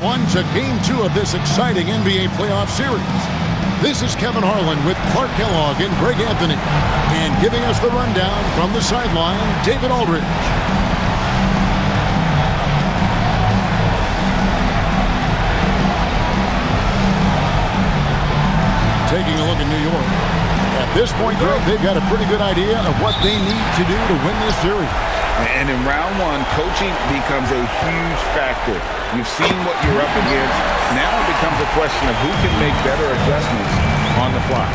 On to Game 2 of this exciting NBA playoff series. This is Kevin Harlan with Clark Kellogg and Greg Anthony. And giving us the rundown from the sideline, David Aldridge. Taking a look at New York. At this point, Greg, they've got a pretty good idea of what they need to do to win this series. And in round one, coaching becomes a huge factor. You've seen what you're up against. Now it becomes a question of who can make better adjustments on the fly.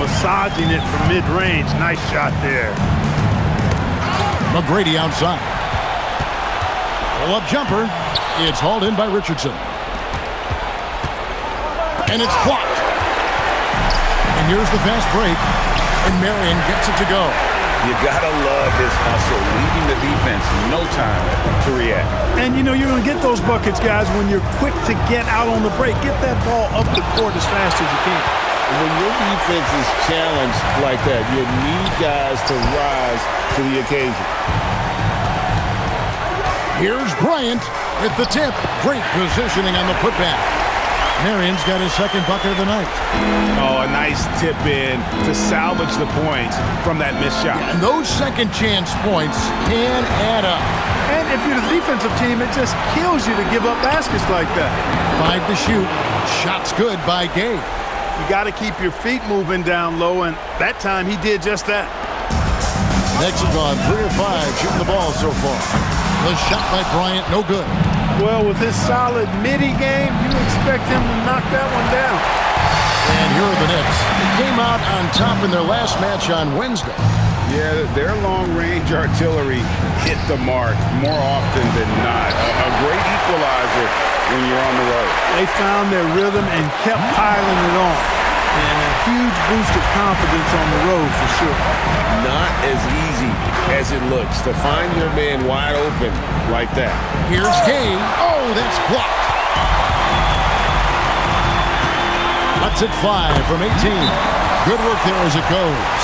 Massaging it from mid-range. Nice shot there. McGrady outside. Pull-up jumper. It's hauled in by Richardson. And it's blocked. And here's the fast break. And Marion gets it to go. You gotta love his hustle, leaving the defense no time to react. And you know you're gonna get those buckets, guys, when you're quick to get out on the break. Get that ball up the court as fast as you can. When your defense is challenged like that, you need guys to rise to the occasion. Here's Bryant with the tip. Great positioning on the putback. Marion's got his second bucket of the night. Oh, a nice tip in to salvage the points from that missed shot. And those second chance points can add up. And if you're the defensive team, it just kills you to give up baskets like that. 5 to shoot. Shot's good by Gay. You got to keep your feet moving down low, and that time he did just that. Knicks have gone 3 of 5 shooting the ball so far. The shot by Bryant, no good. Well, with his solid midi game, you expect him to knock that one down. And here are the Knicks. They came out on top in their last match on Wednesday. Yeah, their long-range artillery hit the mark more often than not. A great equalizer when you're on the road. They found their rhythm and kept piling it on. And a huge boost of confidence on the road for sure. Not as easy as it looks to find your man wide open like that. Here's Gay. Oh, that's blocked. Cuts it 5 from 18. Good work there as it goes.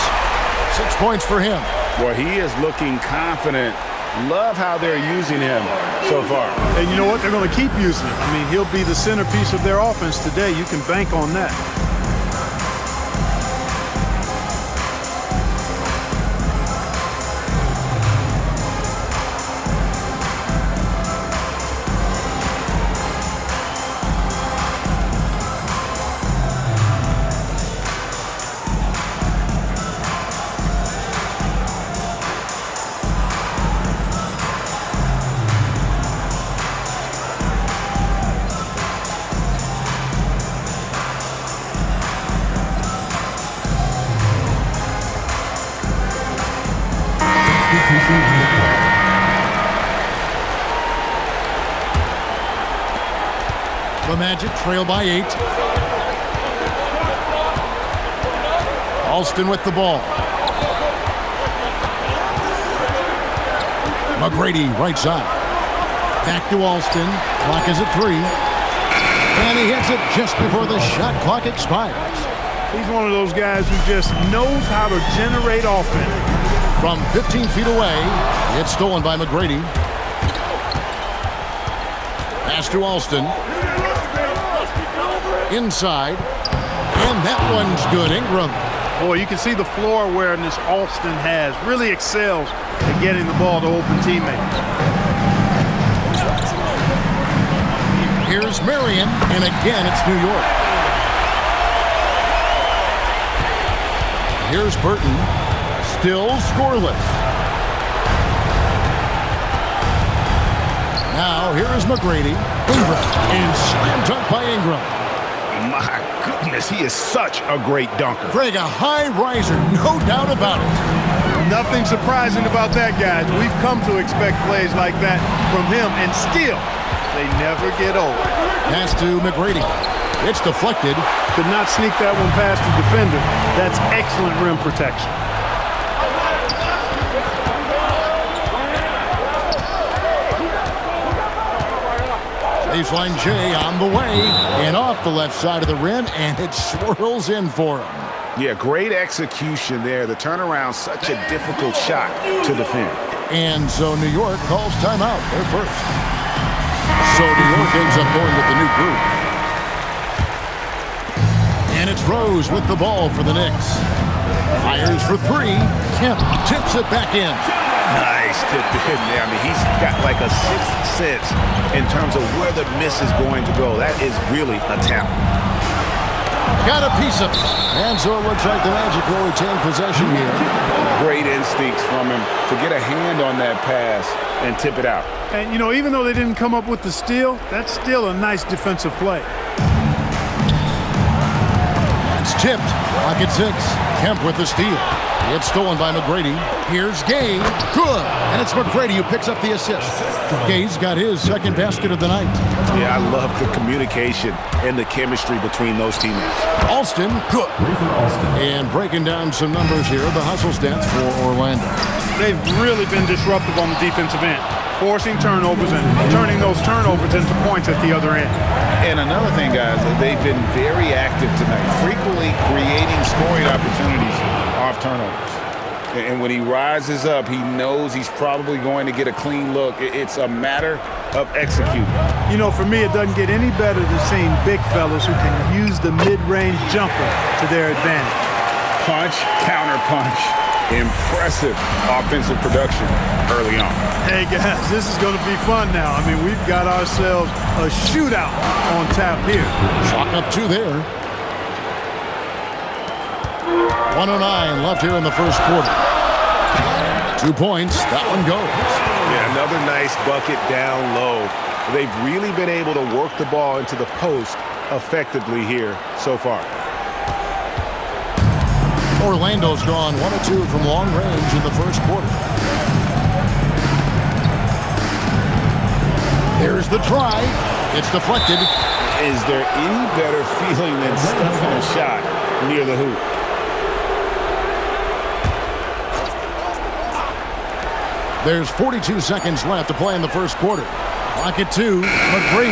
6 points for him. Well, he is looking confident. Love how they're using him so far. And you know what? They're going to keep using him. I mean, he'll be the centerpiece of their offense today. You can bank on that. The Magic trail by 8. Alston with the ball. McGrady right side. Back to Alston. Clock is at 3. And he hits it just before the shot clock expires. He's one of those guys who just knows how to generate offense. From 15 feet away, it's stolen by McGrady. Pass to Alston. Inside. And that one's good. Ingram. Boy, you can see the floor awareness Alston has. Really excels at getting the ball to open teammates. Here's Marion. And again, it's New York. Here's Burton. Still scoreless. Now, here is McGrady. Ingram. And slam dunk by Ingram. My goodness, he is such a great dunker. Greg, a high riser, no doubt about it. Nothing surprising about that, guys. We've come to expect plays like that from him, and still, they never get old. Pass to McGrady. It's deflected. Could not sneak that one past the defender. That's excellent rim protection. Baseline J on the way and off the left side of the rim, and it swirls in for him. Yeah, great execution there. The turnaround, such a difficult shot to defend. And so New York calls timeout. They're first. So New York ends up going with the new group. And it's Rose with the ball for the Knicks. Fires for three. Kemp tips it back in. Nice tip in there. I mean, he's got like a sixth sense in terms of where the miss is going to go. That is really a talent. Got a piece of it. And so it looks like the Magic will retain possession here. Great instincts from him to get a hand on that pass and tip it out. And, you know, even though they didn't come up with the steal, that's still a nice defensive play. It's tipped. Clock at 6. Kemp with the steal. It's stolen by McGrady. Here's Gay. Good. And it's McGrady who picks up the assist. Gay's got his second basket of the night. Yeah, I love the communication and the chemistry between those teammates. Alston. Good. And breaking down some numbers here, the hustle stats for Orlando. They've really been disruptive on the defensive end, forcing turnovers and turning those turnovers into points at the other end. And another thing, guys, they've been very active tonight, frequently creating scoring opportunities off turnovers. And when he rises up, he knows he's probably going to get a clean look. It's a matter of executing. You know, for me, it doesn't get any better than seeing big fellas who can use the mid-range jumper to their advantage. Punch, counter punch. Impressive offensive production early on. Hey, guys, this is going to be fun now. I mean, we've got ourselves a shootout on tap here. Chalk up 2 there. 1:09 left here in the first quarter. 2 points. That one goes. Yeah, another nice bucket down low. They've really been able to work the ball into the post effectively here so far. Orlando's gone 1 of 2 from long range in the first quarter. There's the drive. It's deflected. Is there any better feeling than stuffing a shot near the hoop? There's 42 seconds left to play in the first quarter. Clock at 2. McGrady.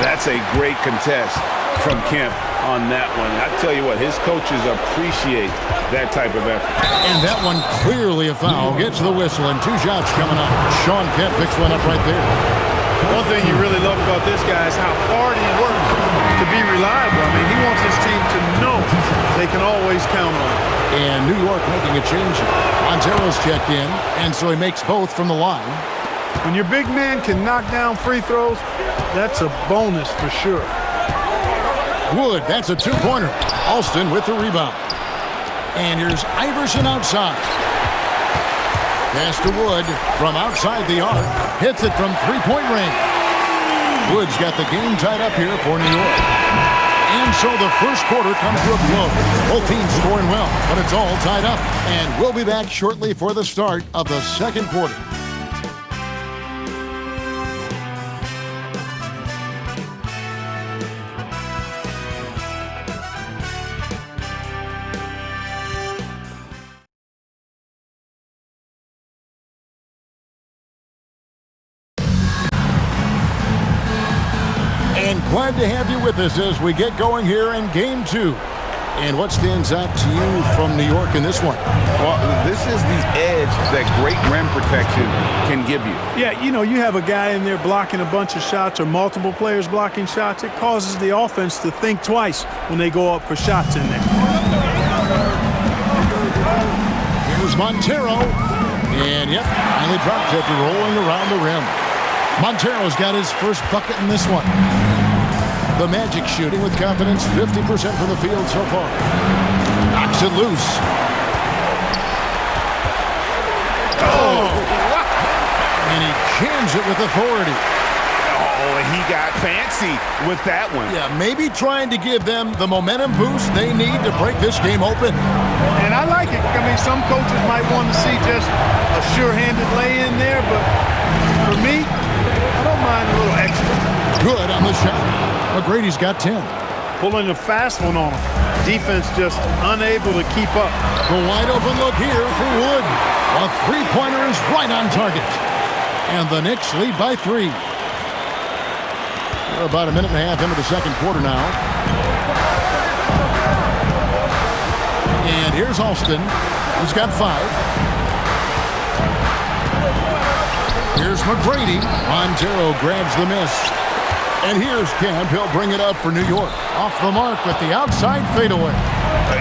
That's a great contest from Kemp on that one. I tell you what, his coaches appreciate that type of effort. And that one clearly a foul. Gets the whistle and 2 shots coming up. Sean Kemp picks one up right there. One thing you really love about this guy is how hard he works to be reliable. I mean, he wants his team to know they can always count on him. And New York making a change here. Montero's checked in, and so he makes both from the line. When your big man can knock down free throws, that's a bonus for sure. Wood, that's a 2-pointer. Alston with the rebound. And here's Iverson outside. Pass to Wood from outside the arc. Hits it from 3-point range. Wood's got the game tied up here for New York. And so the first quarter comes to a close. Both teams scoring well, but it's all tied up. And we'll be back shortly for the start of the second quarter. Glad to have you with us as we get going here in Game 2. And what stands out to you from New York in this one? Well, this is the edge that great rim protection can give you. Yeah, you know, you have a guy in there blocking a bunch of shots or multiple players blocking shots. It causes the offense to think twice when they go up for shots in there. Here's Montero. And, yep, finally dropped it, rolling around the rim. Montero's got his first bucket in this one. The Magic shooting with confidence, 50% from the field so far. Knocks it loose. Oh! And he jams it with authority. Oh, he got fancy with that one. Yeah, maybe trying to give them the momentum boost they need to break this game open. And I like it. I mean, some coaches might want to see just a sure-handed lay-in there, but for me, I don't mind a little extra. Good on the shot. McGrady's got 10. Pulling a fast one on him. Defense just unable to keep up. The wide open look here for Wood. A three-pointer is right on target. And the Knicks lead by 3. We're about a minute and a half into the second quarter now. And here's Alston. He's got 5. Here's McGrady. Montero grabs the miss. And here's Kemp. He'll bring it up for New York. Off the mark with the outside fadeaway.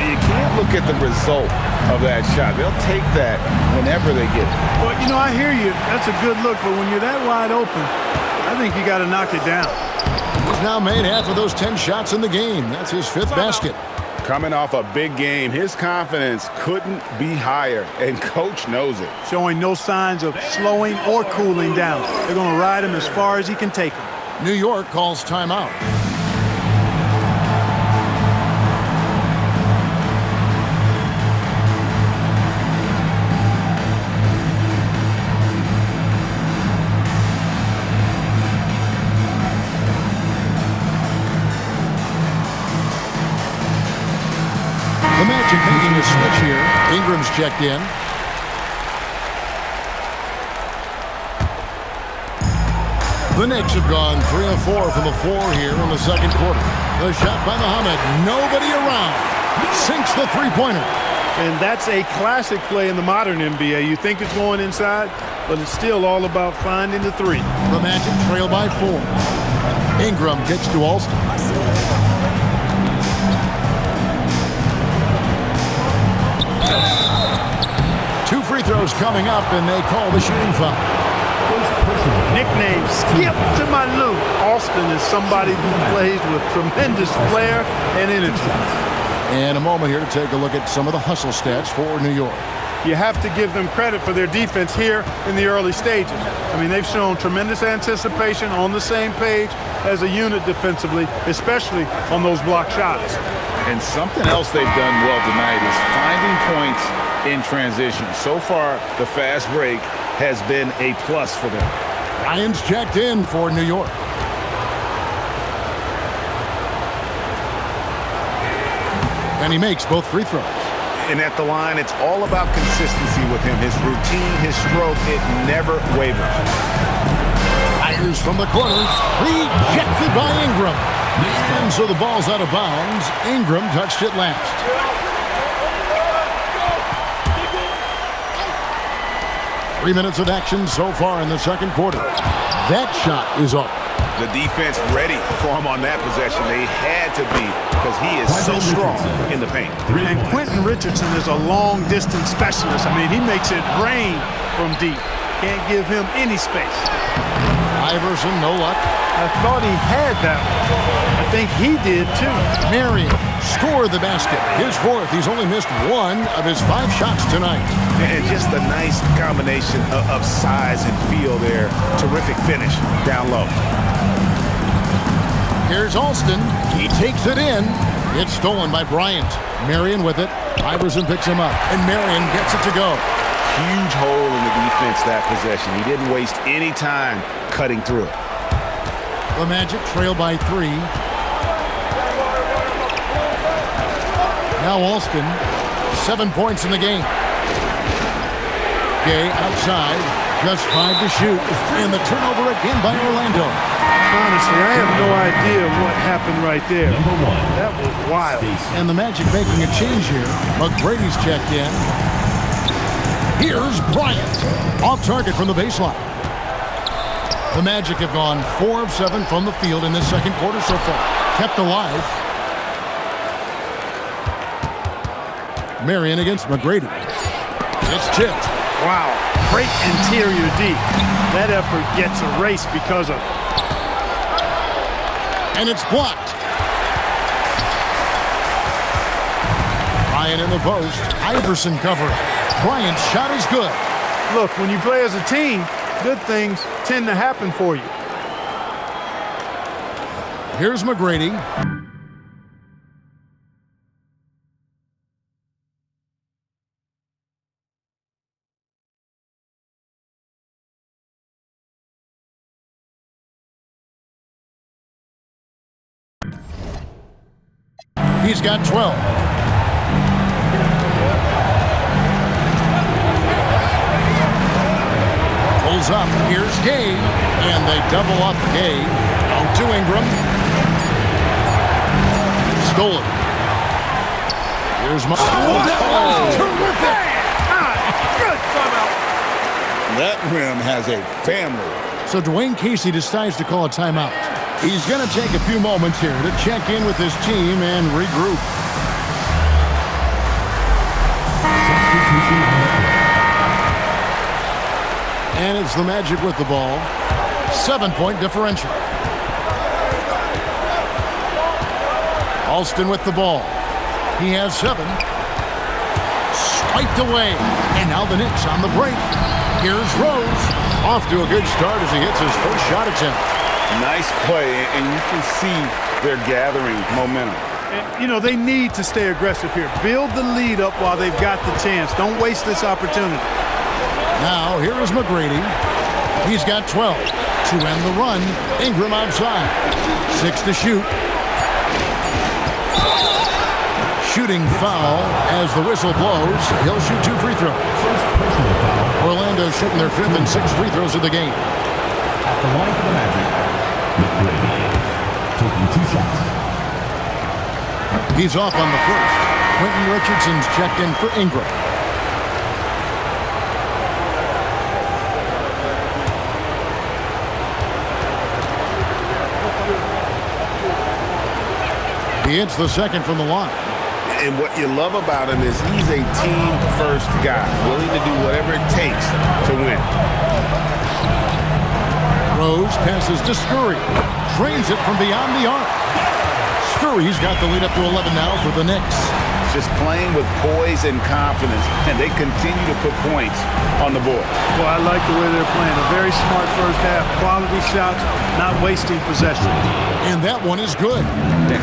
You can't look at the result of that shot. They'll take that whenever they get it. Well, you know, I hear you. That's a good look, but when you're that wide open, I think you got to knock it down. He's now made half of those 10 shots in the game. That's his 5th basket. Coming off a big game, his confidence couldn't be higher, and Coach knows it. Showing no signs of slowing or cooling down. They're going to ride him as far as he can take him. New York calls timeout. The Magic making a switch here. Ingram's checked in. The Knicks have gone 3 of 4 from the floor here in the second quarter. The shot by Muhammad. Nobody around. Sinks the three-pointer. And that's a classic play in the modern NBA. You think it's going inside, but it's still all about finding the three. The Magic trail by 4. Ingram kicks to Alston. Two free throws coming up, and they call the shooting foul. Nickname Skip to my Lou. Alston is somebody who plays with tremendous flair and energy. And a moment here to take a look at some of the hustle stats for New York. You have to give them credit for their defense here in the early stages. I mean, they've shown tremendous anticipation, on the same page as a unit defensively, especially on those block shots. And something else they've done well tonight is finding points in transition. So far, the fast break has been a plus for them. Ryan's checked in for New York. And he makes both free throws. And at the line, it's all about consistency with him. His routine, his stroke, it never wavers. Fires from the corner. Rejected by Ingram. And so the ball's out of bounds. Ingram touched it last. Three minutes of action so far in the second quarter. That shot is off. The defense ready for him on that possession. They had to be, because he is so strong in the paint. And Quentin Richardson is a long-distance specialist. I mean, he makes it rain from deep. Can't give him any space. Iverson, no luck. I thought he had that one. I think he did, too. Marion scored the basket. His 4th. He's only missed 1 of his 5 shots tonight. And just a nice combination of size and feel there. Terrific finish down low. Here's Alston. He takes it in. It's stolen by Bryant. Marion with it. Iverson picks him up. And Marion gets it to go. Huge hole in the defense that possession. He didn't waste any time cutting through it. The Magic trail by 3. Now Alston. 7 points in the game. Gay outside. Just 5 to shoot. And the turnover again by Orlando. Honestly, I have no idea what happened right there. That was wild. And the Magic making a change here. McGrady's checked in. Here's Bryant. Off target from the baseline. The Magic have gone 4 of 7 from the field in this second quarter so far. Kept alive. Marion against McGrady. It's tipped. Wow. Great interior D. That effort gets erased because of it. And it's blocked. Bryant in the post. Iverson covering. Bryant's shot is good. Look, when you play as a team, good things tend to happen for you. Here's McGrady. He's got 12. Pulls up. Here's Gay. And they double up Gay. Out to Ingram. Stolen. Here's terrific. Good timeout. That rim has a family. So Dwayne Casey decides to call a timeout. He's going to take a few moments here to check in with his team and regroup. And it's the Magic with the ball. 7-point differential. Alston with the ball. He has 7. Swiped away. And now the Knicks on the break. Here's Rose. Off to a good start as he hits his first shot attempt. Nice play, and you can see they're gathering momentum. And, you know, they need to stay aggressive here. Build the lead up while they've got the chance. Don't waste this opportunity. Now, here is McGrady. He's got 12 to end the run. Ingram outside. 6 to shoot. Shooting foul as the whistle blows. He'll shoot 2 free throws. Orlando shooting their 5th and 6th free throws of the game. At the line for the Magic, McGrady taking 2 shots. He's off on the first. Quentin Richardson's checked in for Ingram. He hits the second from the line. And what you love about him is he's a team-first guy, willing to do whatever it takes to win. Rose passes to Scurry. Drains it from beyond the arc. Scurry's got the lead up to 11 now for the Knicks. Just playing with poise and confidence, and they continue to put points on the board. Well, I like the way they're playing. A very smart first half. Quality shots, not wasting possession. And that one is good.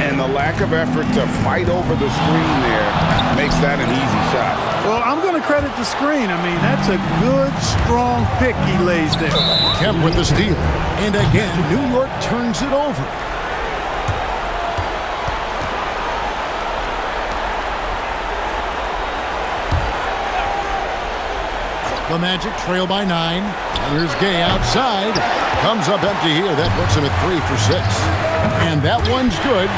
And the lack of effort to fight over the screen there makes that an easy shot. Well, I'm going to credit the screen. I mean, that's a good, strong pick he lays there. Kemp with the steal. And again, New York turns it over. The Magic trail by 9. And here's Gay outside. Comes up empty here. That puts him at 3 for 6. And that one's good.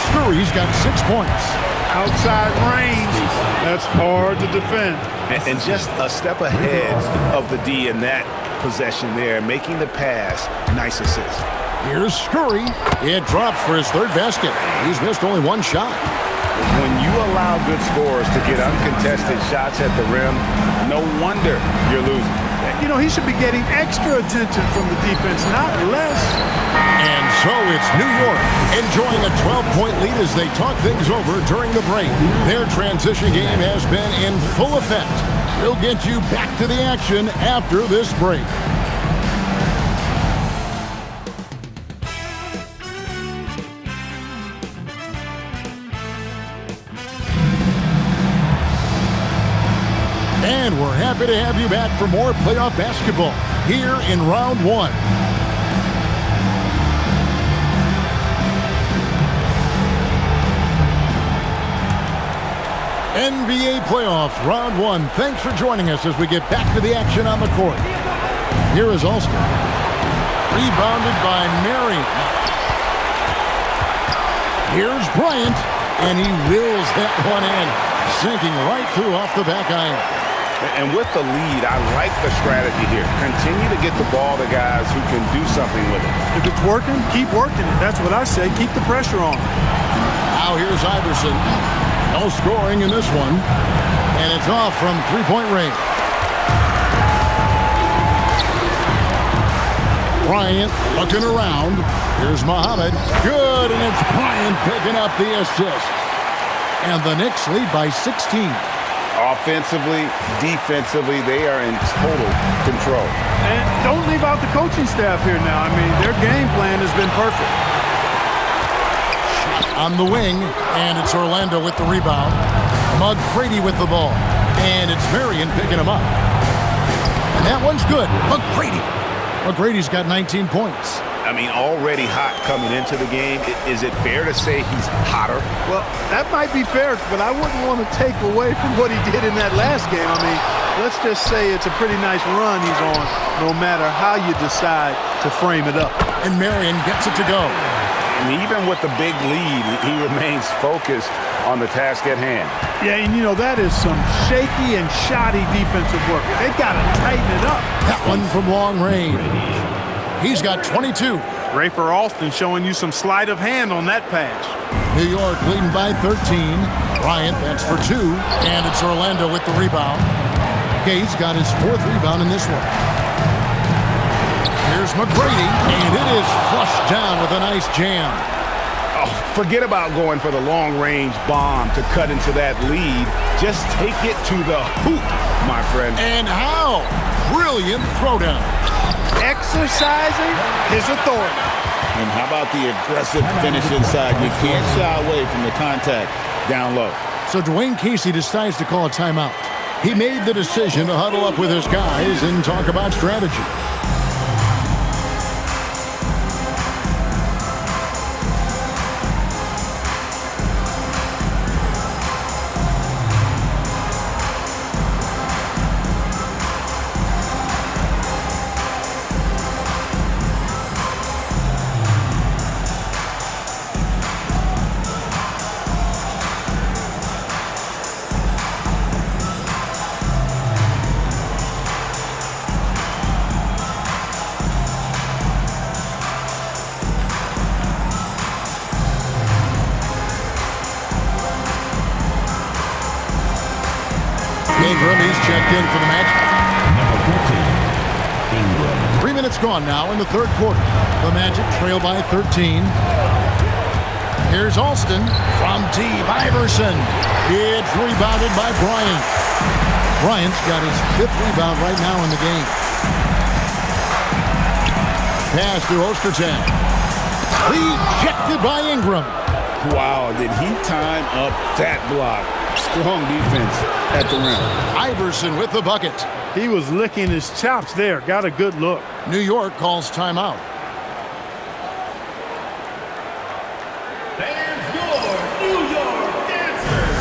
Scurry's got 6 points. Outside range. That's hard to defend. And just a step ahead of the D in that possession there, making the pass. Nice assist. Here's Scurry. It drops for his 3rd basket. He's missed only 1 shot. When you allow good scorers to get uncontested shots at the rim, no wonder you're losing. You know, he should be getting extra attention from the defense, not less. And so it's New York enjoying a 12-point lead as they talk things over during the break. Their transition game has been in full effect. We'll get you back to the action after this break. And we're happy to have you back for more playoff basketball here in round 1. NBA playoff round 1. Thanks for joining us as we get back to the action on the court. Here is Alston. Rebounded by Marion. Here's Bryant, and he wills that one in, sinking right through off the back iron. And with the lead, I like the strategy here. Continue to get the ball to guys who can do something with it. If it's working, keep working it. That's what I say. Keep the pressure on. Now here's Iverson. No scoring in this one. And it's off from 3-point range. Bryant looking around. Here's Muhammad. Good, and it's Bryant picking up the assist. And the Knicks lead by 16. Offensively, defensively, they are in total control. And don't leave out the coaching staff here now. I mean, their game plan has been perfect. On the wing, and it's Orlando with the rebound. McGrady with the ball. And it's Marion picking him up. And that one's good. McGrady's got 19 points. I mean, already hot coming into the game. Is it fair to say he's hotter? Well, that might be fair, but I wouldn't want to take away from what he did in that last game. I mean, let's just say it's a pretty nice run he's on, no matter how you decide to frame it up. And Marion gets it to go. And even with the big lead, he remains focused on the task at hand. Yeah, and you know, that is some shaky and shoddy defensive work. They got to tighten it up. That one from long range. He's got 22. Rafer Alston showing you some sleight of hand on that pass. New York leading by 13. Bryant, that's for 2. And it's Orlando with the rebound. Gay's got his 4th rebound in this one. Here's McGrady, and it is flushed down with a nice jam. Oh, forget about going for the long-range bomb to cut into that lead. Just take it to the hoop, my friend. And how? Brilliant throwdown. Exercising his authority. And how about the aggressive finish inside? You can't shy away from the contact down low. So Dwayne Casey decides to call a timeout. He made the decision to huddle up with his guys and talk about strategy. Ingram, he's checked in for the Magic. Number 14, Ingram. 3 minutes gone now in the 3rd quarter. The Magic trail by 13. Here's Alston from deep. Iverson. It's rebounded by Bryant. Bryant's got his 5th rebound right now in the game. Pass to Ostertag. Rejected by Ingram. Wow, did he time up that block? Strong defense at the rim. Iverson with the bucket. He was licking his chops there. Got a good look. New York calls timeout. Fans your New York Dancers.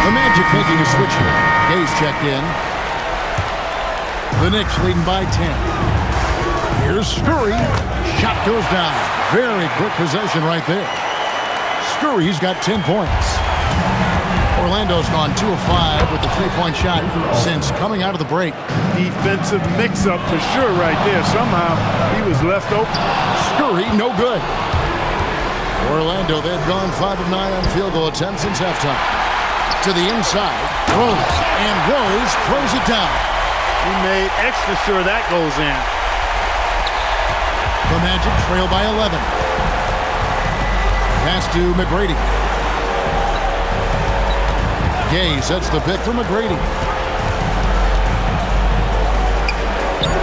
The Magic making a switch here. Gay's checked in. The Knicks leading by 10. Here's Scurry. Shot goes down. Very quick possession right there. Scurry's got 10 points. Orlando's gone 2 of 5 with the 3-point shot since coming out of the break. Defensive mix-up for sure right there. Somehow he was left open. Scurry, no good. Orlando, they've gone 5 of 9 on field goal attempts since halftime. To the inside, Rose, and Rose throws it down. He made extra sure that goes in. The Magic trail by 11. Pass to McGrady. Gay sets the pick for McGrady.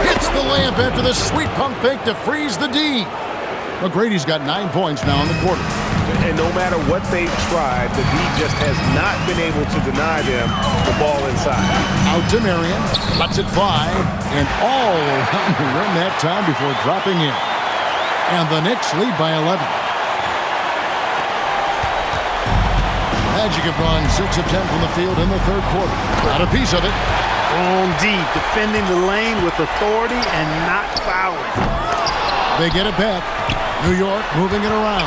Hits the layup after the sweet pump fake to freeze the D. McGrady's got 9 points now in the quarter. And no matter what they've tried, the D just has not been able to deny them the ball inside. Out to Marion, lets it fly, and all around the rim that time before dropping in. And the Knicks lead by 11. Magic have gone 6 of 10 from the field in the 3rd quarter. Got a piece of it. On D, defending the lane with authority and not fouling. They get it back. New York moving it around.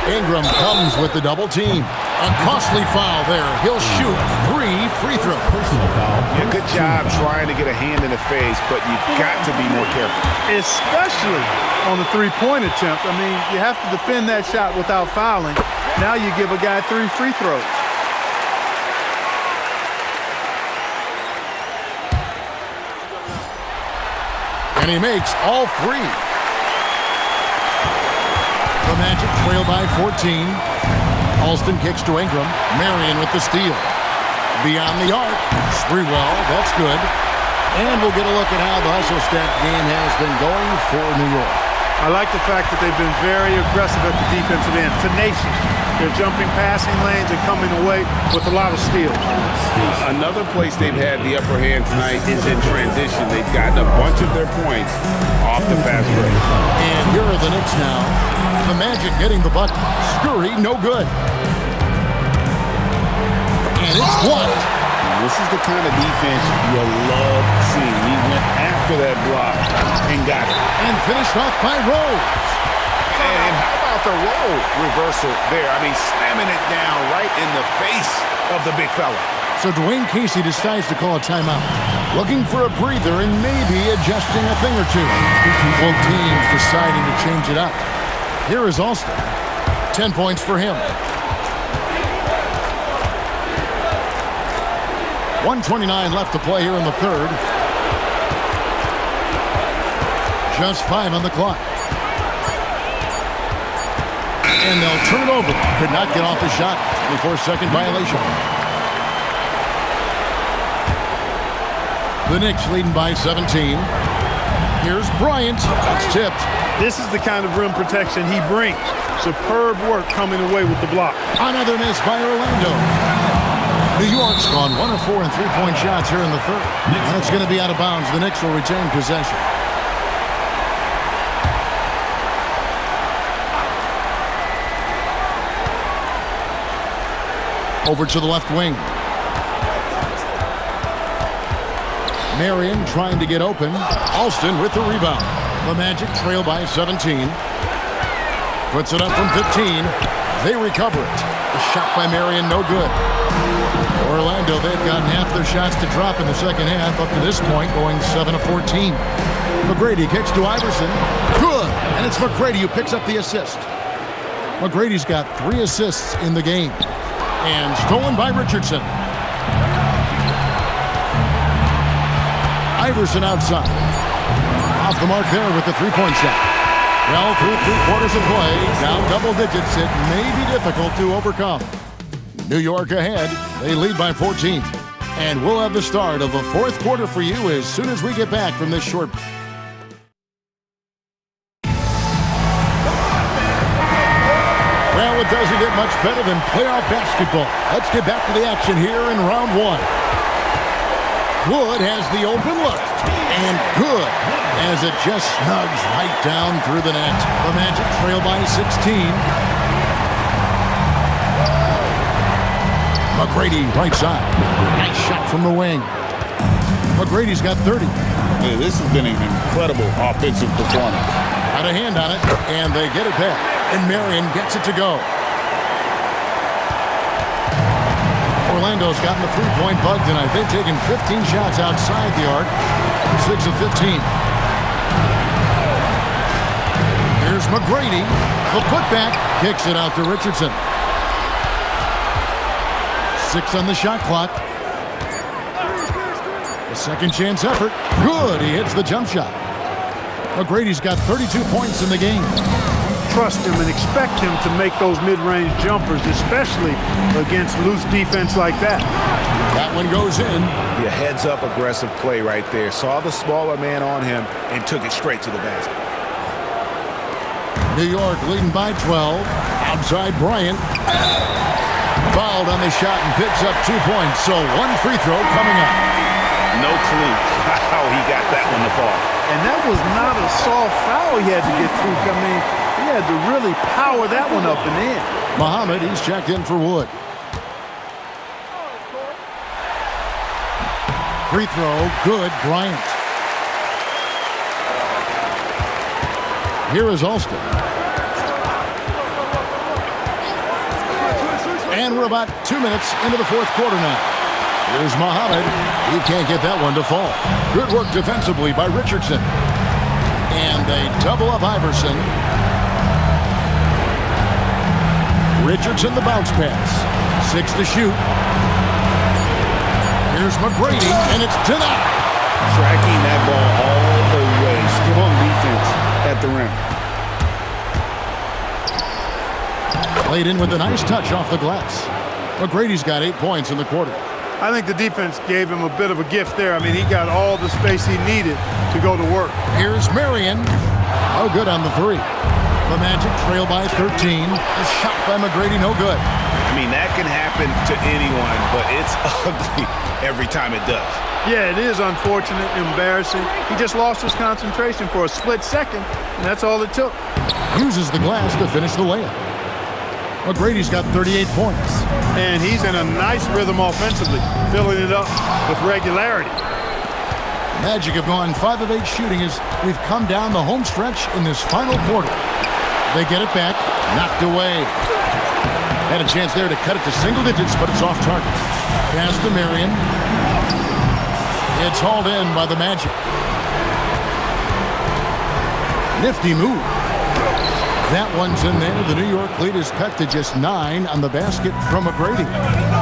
Ingram comes with the double team. A costly foul there. He'll shoot 3 free throws. Personal foul. Yeah, good job trying to get a hand in the face, but you've got to be more careful. Especially on the 3-point attempt. I mean, you have to defend that shot without fouling. Now you give a guy 3 free throws. And he makes all 3. The Magic trail by 14. Alston kicks to Ingram. Marion with the steal. Beyond the arc. Sprewell, that's good. And we'll get a look at how the hustle stat game has been going for New York. I like the fact that they've been very aggressive at the defensive end. Tenacious. They're jumping passing lanes and coming away with a lot of steals. Another place they've had the upper hand tonight is in transition. They've gotten a bunch of their points off the fast break. And here are the Knicks now. The Magic getting the bucket. Scurry, no good. And it's blocked. This is the kind of defense you love seeing. He went after that block and got it. And finished off by Rose. And how about the role reversal there? I mean, slamming it down right in the face of the big fella. So Dwayne Casey decides to call a timeout. Looking for a breather and maybe adjusting a thing or two. Both teams deciding to change it up. Here is Alston. 10 points for him. 1:29 left to play here in the third. Just 5 on the clock. And they'll turn it over. Could not get off the shot. 24-second violation. The Knicks leading by 17. Here's Bryant. That's tipped. This is the kind of rim protection he brings. Superb work coming away with the block. Another miss by Orlando. New York's gone 1 of 4 in three-point shots here in the third. That's going to be out of bounds. The Knicks will retain possession. Over to the left wing. Marion trying to get open. Alston with the rebound. The Magic trail by 17. Puts it up from 15. They recover it. The shot by Marion, no good. Orlando, they've gotten half their shots to drop in the second half. Up to this point, going 7 of 14. McGrady kicks to Iverson. Good! And it's McGrady who picks up the assist. McGrady's got 3 assists in the game. And stolen by Richardson. Iverson outside. Off the mark there with the three-point shot. Well, through 3/4 of play, down double digits, it may be difficult to overcome. New York ahead. They lead by 14. And we'll have the start of the fourth quarter for you as soon as we get back from this short. Well, it doesn't get much better than playoff basketball. Let's get back to the action here in round 1. Wood has the open look. And good, as it just snugs right down through the net. The Magic trail by 16. McGrady, right side. Nice shot from the wing. McGrady's got 30. Yeah, this has been an incredible offensive performance. Got a hand on it, and they get it back. And Marion gets it to go. Orlando's gotten the three-point bug tonight. They've taken 15 shots outside the arc. 6 of 15. Here's McGrady. The putback kicks it out to Richardson. 6 on the shot clock. A second chance effort. Good. He hits the jump shot. McGrady's got 32 points in the game. Trust him and expect him to make those mid-range jumpers, especially against loose defense like that. That one goes in. Yeah, heads-up aggressive play right there. Saw the smaller man on him and took it straight to the basket. New York leading by 12. Outside Bryant. Fouled on the shot and picks up 2 points. So 1 free throw coming up. No clue how he got that one to fall. And that was not a soft foul he had to get through. I mean, he had to really power that one up and in. Muhammad, he's checked in for Wood. Free throw, good, Bryant. Here is Alston. And we're about 2 minutes into the fourth quarter now. Here's Muhammad. He can't get that one to fall. Good work defensively by Richardson. And they double up Iverson. Richardson the bounce pass. 6 to shoot. Here's McGrady, and it's denied. Tracking that ball all the way. Strong defense at the rim. Played in with a nice touch off the glass. McGrady's got 8 points in the quarter. I think the defense gave him a bit of a gift there. I mean, he got all the space he needed to go to work. Here's Marion. Oh, good on the 3. The Magic trail by 13. A shot by McGrady, no good. I mean, that can happen to anyone, but it's ugly every time it does. Yeah, it is unfortunate, embarrassing. He just lost his concentration for a split second, and that's all it took. Uses the glass to finish the layup. McGrady's got 38 points. And he's in a nice rhythm offensively, filling it up with regularity. Magic have gone 5 of 8 shooting as we've come down the home stretch in this final quarter. They get it back, knocked away. Had a chance there to cut it to single digits, but it's off target. Pass to Marion. It's hauled in by the Magic. Nifty move. That one's in there. The New York lead is cut to just 9 on the basket from McGrady.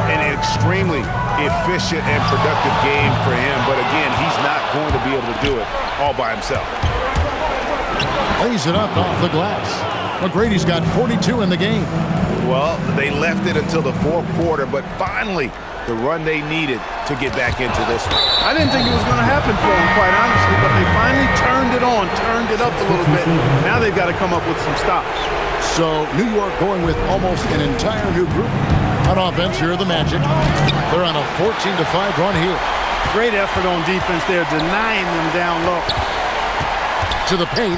An extremely efficient and productive game for him, but again, he's not going to be able to do it all by himself. Lays it up off the glass. McGrady's got 42 in the game. Well, they left it until the fourth quarter, but finally, the run they needed to get back into this one. I didn't think it was going to happen for them, quite honestly, but they finally turned it on, turned it up a little bit. Now they've got to come up with some stops. So New York going with almost an entire new group. On offense, here are the Magic. They're on a 14-5 run here. Great effort on defense there, denying them down low. To the paint.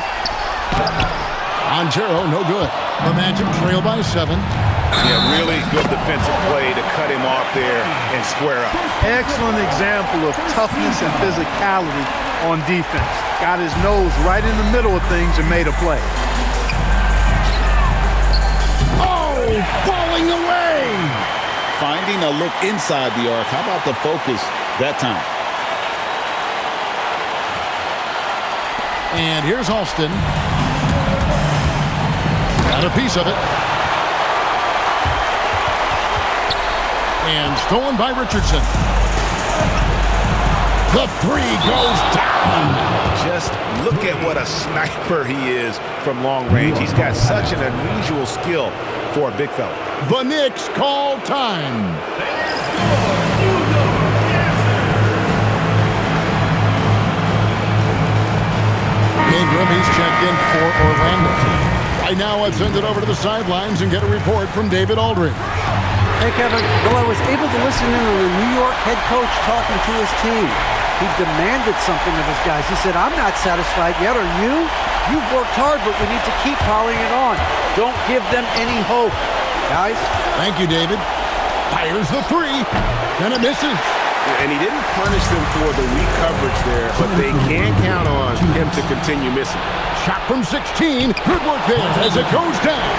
Montero, no good. The Magic trail by 7. Yeah, really good defensive play to cut him off there and square up. Excellent example of toughness and physicality on defense. Got his nose right in the middle of things and made a play. Oh, falling away! Finding a look inside the arc. How about the focus that time? And here's Alston. Got a piece of it. And stolen by Richardson. The 3 goes down. Just look at what a sniper he is from long range. He's got such an unusual skill for a big fella. The Knicks call time. Ingram, he's checked in for Orlando. Right now, let's send it over to the sidelines and get a report from David Aldridge. Hey, Kevin, well, I was able to listen in to the New York head coach talking to his team. He demanded something of his guys. He said, I'm not satisfied yet, are you? You've worked hard, but we need to keep piling it on. Don't give them any hope, guys. Thank you, David. Fires the 3, and it misses. And he didn't punish them for the weak coverage there, but they can count on him to continue missing. Shot from 16. Good work there as it goes down.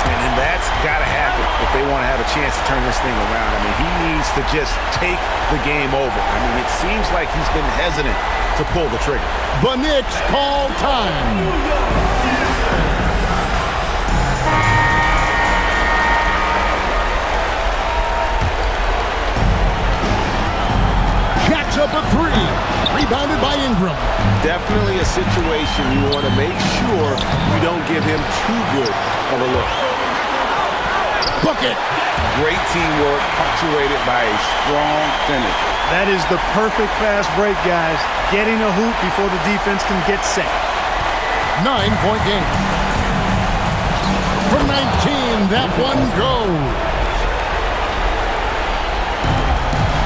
And that's got to happen if they want to have a chance to turn this thing around. I mean, he needs to just take the game over. I mean, it seems like he's been hesitant to pull the trigger. The Knicks call time. Jacks up a 3. Rebounded by Ingram. Definitely a situation you want to make sure you don't give him too good of a look. Bucket. Great teamwork punctuated by a strong finish. That is the perfect fast break, guys. Getting a hoop before the defense can get set. 9-point game. From 19, that one goes.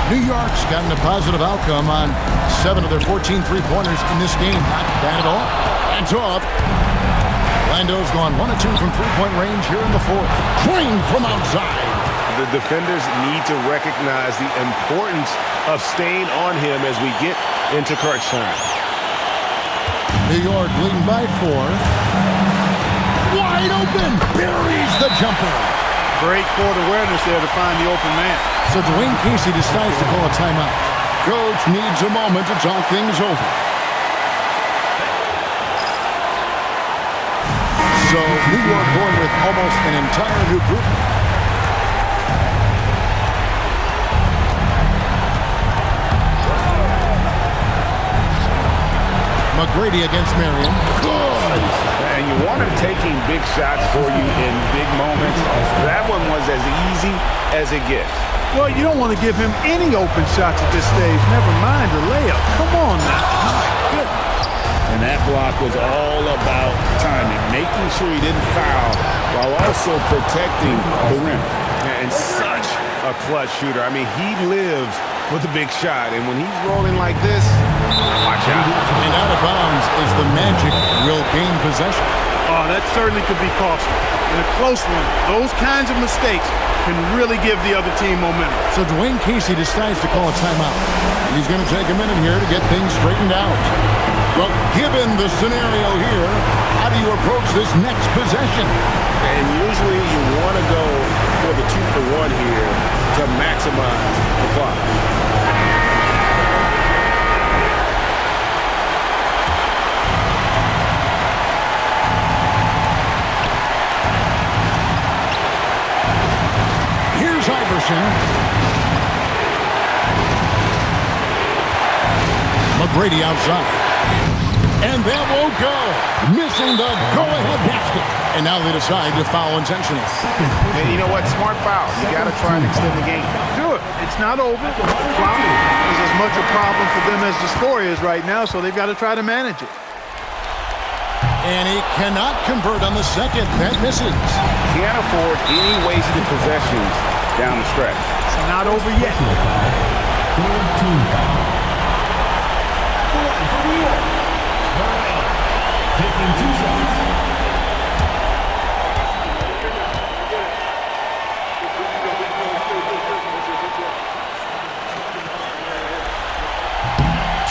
New York's gotten a positive outcome on 7 of their 14 three-pointers in this game. Not bad at all. That's off. Orlando's gone 1 of 2 from three-point range here in the fourth. Trained from outside. The defenders need to recognize the importance of staying on him as we get into crunch time. New York leading by 4. Wide open. Buries the jumper. Great court awareness there to find the open man. So Dwayne Casey decides to call a timeout. Coach needs a moment to talk things over. So New York going with almost an entire new group. McGrady against Marion. Good! And you want him taking big shots for you in big moments. That one was as easy as it gets. Well, you don't want to give him any open shots at this stage. Never mind a layup. Come on now. My goodness. And that block was all about timing, making sure he didn't foul while also protecting the rim. And such a clutch shooter. I mean, he lives for the big shot. And when he's rolling like this, watch out. And out of bounds as the Magic will gain possession. Oh, that certainly could be costly. In a close one, those kinds of mistakes can really give the other team momentum. So Dwayne Casey decides to call a timeout. He's going to take a minute here to get things straightened out. Well, given the scenario here, how do you approach this next possession? And usually you want to go for the 2-for-1 here to maximize the clock. Here's Iverson. McGrady outside. And that won't go. Missing the go-ahead basket. And now they decide to foul intentionally. And you know what? Smart foul. You got to try and extend the game. Sure, it's not over. Foul is as much a problem for them as the score is right now, so they've got to try to manage it. And he cannot convert on the second. That misses. Can't afford any wasted possessions down the stretch. It's not over yet. Third team foul. Taking 2 shots.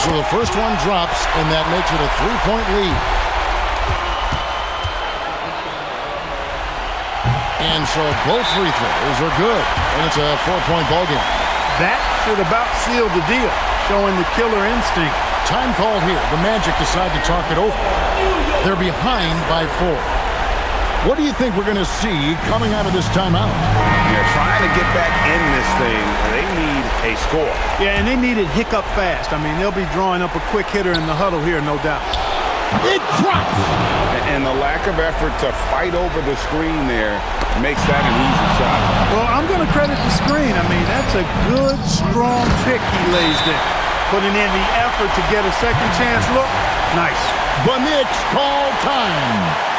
So the first one drops, and that makes it a 3-point lead. And so both free throws are good, and it's a 4-point ballgame. That should about seal the deal, showing the killer instinct. Time called here. The Magic decide to talk it over. They're behind by 4. What do you think we're going to see coming out of this timeout? They're trying to get back in this thing. They need a score. Yeah, and they need it hiccup fast. I mean, they'll be drawing up a quick hitter in the huddle here, no doubt. It drops! And the lack of effort to fight over the screen there makes that an easy shot. Well, I'm going to credit the screen. I mean, that's a good, strong pick he lays there. Putting in the effort to get a second chance look. Nice. The Knicks call time.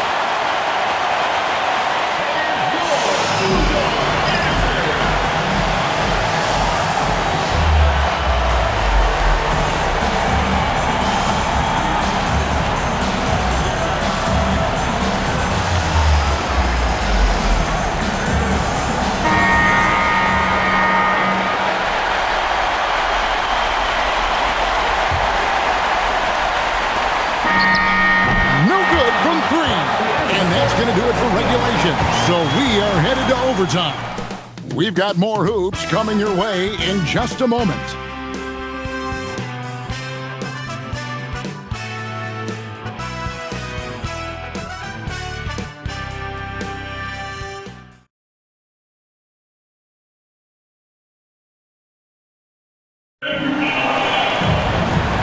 Going to do it for regulation. So we are headed to overtime. We've got more hoops coming your way in just a moment.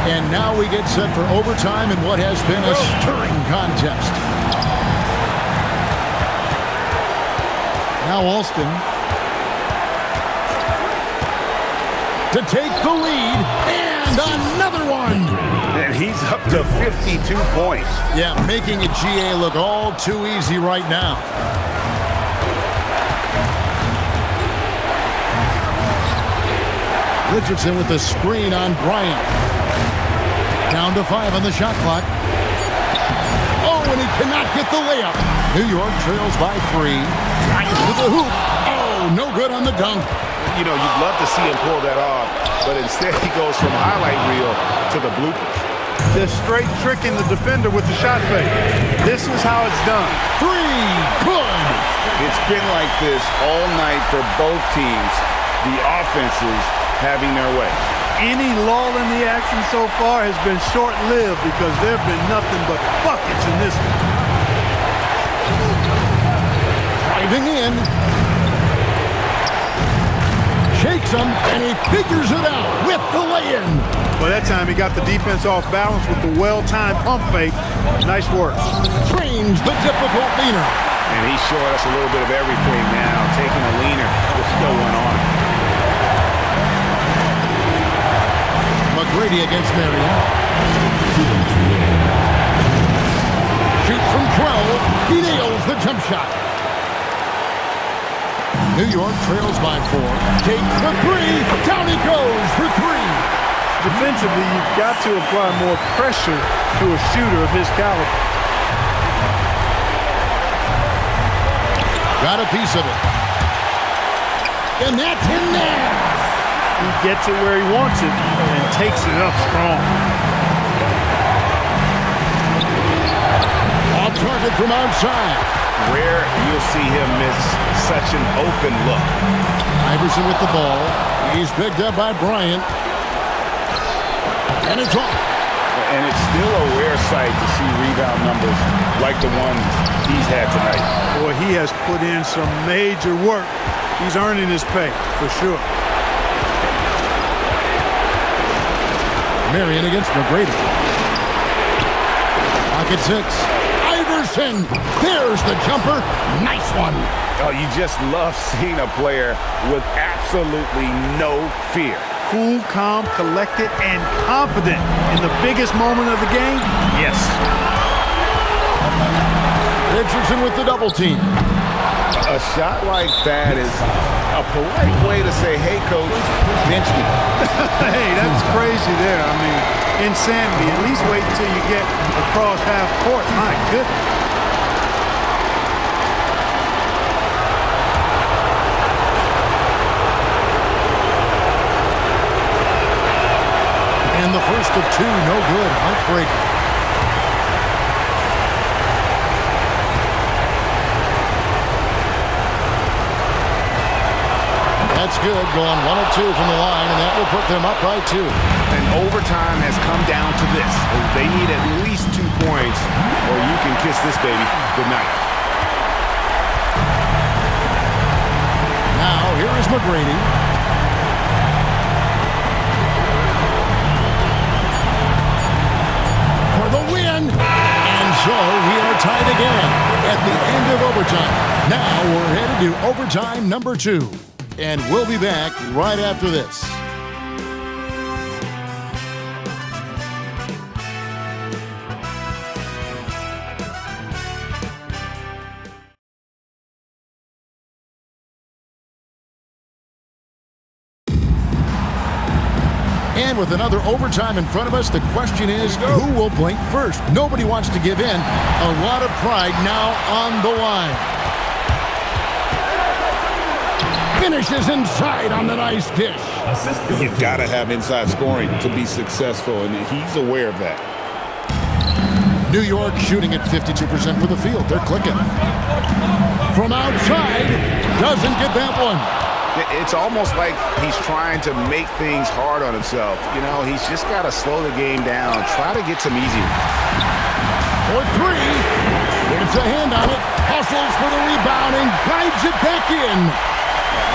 And now we get set for overtime in what has been a stirring contest. Now Alston to take the lead, and another one. And he's up to 52 points. Yeah, making a GA look all too easy right now. Richardson with the screen on Bryant. Down to 5 on the shot clock. Oh, and he cannot get the layup. New York trails by 3. Bryant to the hoop. Oh, no good on the dunk. You know, you'd love to see him pull that off, but instead he goes from highlight reel to the bloopers. Just straight tricking the defender with the shot fake. This is how it's done. 3, good. It's been like this all night for both teams. The offenses having their way. Any lull in the action so far has been short-lived because there have been nothing but buckets in this one. Driving in. Shakes him, and he figures it out with the lay-in. Well, that time he got the defense off balance with the well-timed pump fake. Nice work. Trains the difficult leaner. And he's showing us a little bit of everything now, taking a leaner with no one on. McGrady against Marion. shoots from 12. He nails the jump shot. New York trails by 4. Takes the 3. Down he goes for 3. Defensively, you've got to apply more pressure to a shooter of his caliber. Got a piece of it. And that's in there. He gets it where he wants it and takes it up strong. Off target from outside. Rare you'll see him miss such an open look. Iverson with the ball. He's picked up by Bryant. And it's off. And it's still a rare sight to see rebound numbers like the ones he's had tonight. Boy, he has put in some major work. He's earning his pay, for sure. Marion against McGrady. Pocket 6. Iverson. There's the jumper. Nice one. Oh, you just love seeing a player with absolutely no fear. Cool, calm, collected, and confident in the biggest moment of the game? Yes. Richardson with the double team. A shot like that is a polite way to say, hey, coach, bench me. Hey, that's crazy there. I mean, insanity. At least wait until you get across half court. My goodness. And the first of 2, no good. Heartbreaker. That's good. Going 1 of 2 from the line, and that will put them up by 2. And overtime has come down to this. They need at least 2 points, or you can kiss this baby goodnight. Now, here is McGrady. For the win! And so we are tied again at the end of overtime. Now we're headed to overtime number 2. And we'll be back right after this. And with another overtime in front of us, the question is, who will blink first? Nobody wants to give in. A lot of pride now on the line. Finishes inside on the nice dish. You've got to have inside scoring to be successful, and he's aware of that. New York shooting at 52% for the field. They're clicking. From outside, doesn't get that one. It's almost like he's trying to make things hard on himself. You know, he's just got to slow the game down, try to get some easier. For 3, gets a hand on it, hustles for the rebound and guides it back in.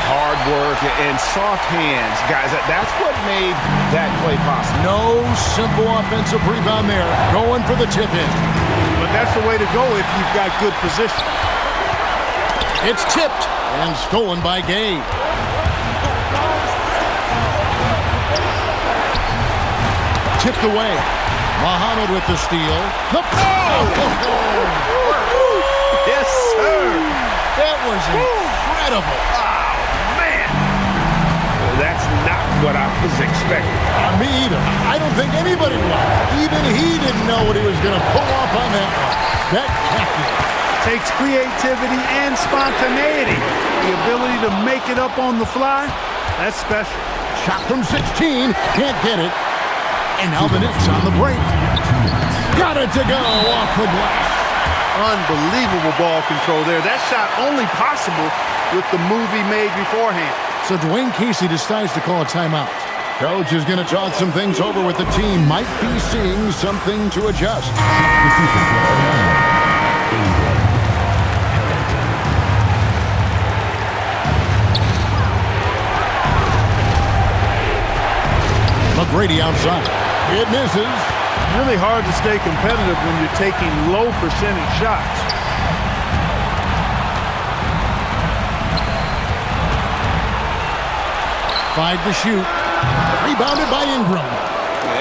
Hard work and soft hands. Guys, that's what made that play possible. No simple offensive rebound there. Going for the tip in. But that's the way to go if you've got good position. It's tipped and stolen by Gay. Tipped away. Muhammad with the steal. The Yes, sir. That was incredible. That's not what I was expecting. Me either. I don't think anybody was. Even he didn't know what he was going to pull off on that one. Spectacular. Takes creativity and spontaneity. The ability to make it up on the fly, that's special. Shot from 16. Can't get it. And Alvin X on the break. Got it to go off the glass. Unbelievable ball control there. That shot only possible with the move he made beforehand. So Dwayne Casey decides to call a timeout. Coach is going to talk some things over with the team. Might be seeing something to adjust. McGrady outside. It misses. Really hard to stay competitive when you're taking low percentage shots. Five to shoot. Rebounded by Ingram.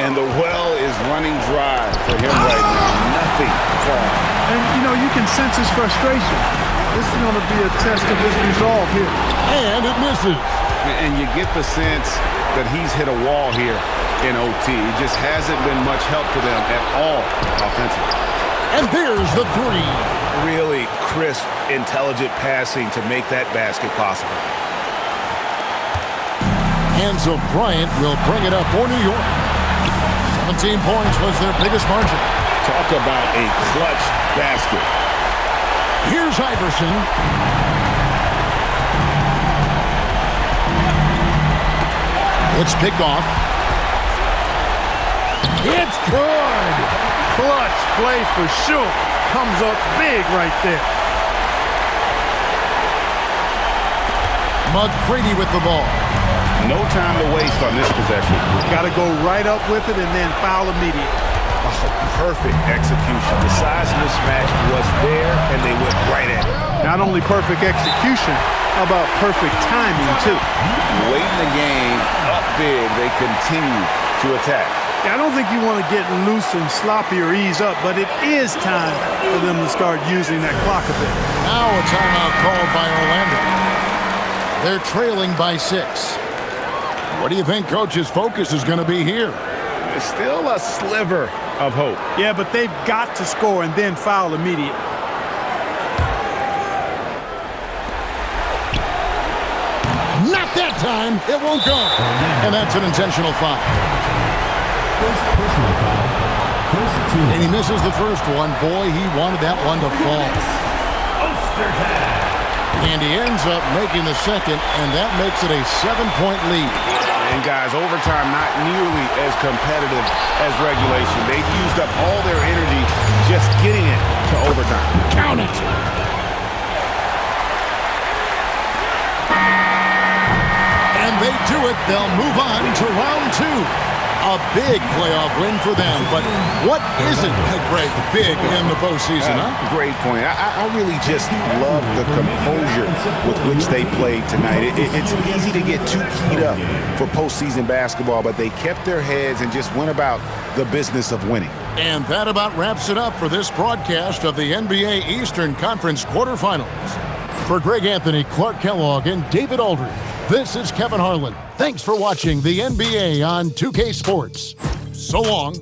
And the well is running dry for him right now. nothing fall. And, you can sense his frustration. This is going to be a test of his resolve here. And it misses. And you get the sense that he's hit a wall here in OT. It just hasn't been much help to them at all offensively. And there's the three. Really crisp, intelligent passing to make that basket possible. And so Bryant will bring it up for New York. 17 points was their biggest margin. Talk about a clutch basket. Here's Iverson. It's picked off. It's good. Clutch play for sure. Comes up big right there. McGrady with the ball. No time to waste on this possession. Got to go right up with it and then foul immediate. Oh, perfect execution. The size mismatch was there, and they went right at it. Not only perfect execution, how about perfect timing, too? Late in the game, up big, they continue to attack. I don't think you want to get loose and sloppy or ease up, but it is time for them to start using that clock a bit. Now a timeout called by Orlando. They're trailing by 6. What do you think Coach's focus is going to be here? There's still a sliver of hope. Yeah, but they've got to score and then foul immediate. Not that time. It won't go. And that's an intentional foul. First personal foul. First team. And he misses the first one. Boy, he wanted that one to fall. And he ends up making the second, and that makes it a 7-point lead. And guys, overtime not nearly as competitive as regulation. They've used up all their energy just getting it to overtime. Count it. And they do it. They'll move on to round 2. A big playoff win for them. But what isn't a great big in the postseason, huh? Great point. I really just love the composure with which they played tonight. It's easy to get too keyed up for postseason basketball, but they kept their heads and just went about the business of winning. And that about wraps it up for this broadcast of the NBA Eastern Conference quarterfinals. For Greg Anthony, Clark Kellogg, and David Aldridge, this is Kevin Harlan. Thanks for watching the NBA on 2K Sports. So long.